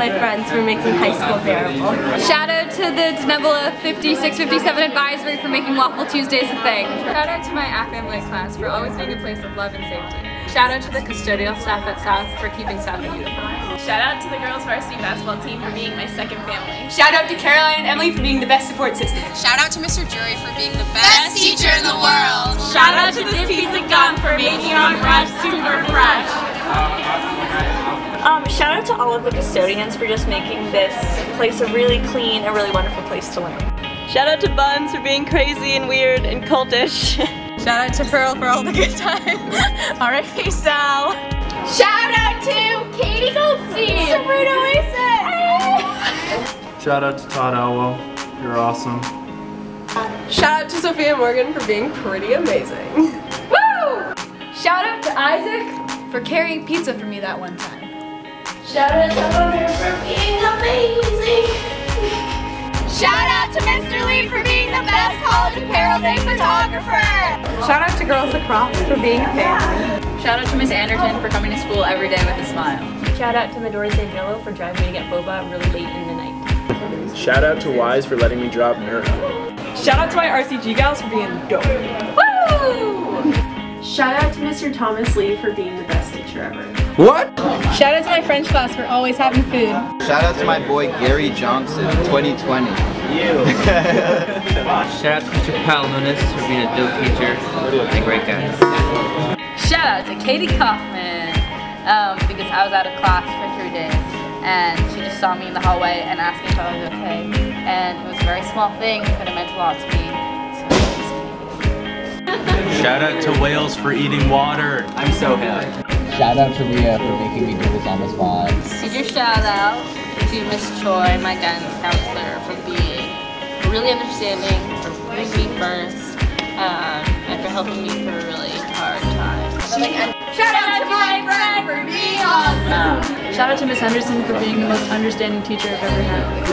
my friends for making high school bearable. Shout out to the Denebola 5657 advisory for making Waffle Tuesdays a thing. Shout out to my AFAMLA class for always being a place of love and safety. Shout out to the custodial staff at South for keeping South beautiful. Shout out to the girls varsity basketball team for being my second family. Shout out to Caroline and Emily for being the best support system. Shout out to Mr. Jury for being the best teacher in the world. Shout out to this piece of gum for making our breath super fresh. Shout out to all of the custodians for just making this place a really clean and really wonderful place to learn. Shout out to Buns for being crazy and weird and cultish. Shout out to Pearl for all the good times. R.I.P. Sal. Shout out to Katie Goldstein. Sabrina Oasis. Shout out to Todd Elwell. You're awesome. Shout out to Sophia Morgan for being pretty amazing. Woo! Shout out to Isaac for carrying pizza for me that one time. Shout out to Hunter for being amazing. Shout out to Mr. Lee for being the best college apparel day photographer. Shout out to Girls Lacrosse for being a family. Shout out to Miss Anderton for coming to school every day with a smile. Shout out to Midori Sangello for driving me to get boba really late in the night. Shout out to Wise for letting me drop Nerd. Shout out to my RCG gals for being dope. Woo! Shout out to Mr. Thomas Lee for being the best teacher ever. What? Shout out to my French class for always having food. Shout out to my boy Gary Johnson, 2020. Shout out to Mr. Palamunis for being a dope teacher and a great guy. Shout out to Katie Kaufman because I was out of class for 3 days and she just saw me in the hallway and asked me if I was okay. And it was a very small thing, but it meant a lot to me. Shout out to Wales for eating water. I'm so happy. Shout out to Rhea for making me do this on the spot. Major shout out to Miss Choi, my guidance counselor, for being really understanding, for putting me first, and for helping me through a really hard time. Shout out to my friend for being awesome. Shout out to Miss Henderson for being the most understanding teacher I've ever had.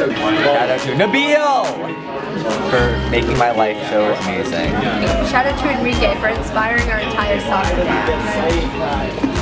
Shout out to Nabil for making my life so amazing. Shout out to Enrique for inspiring our entire soccer dance.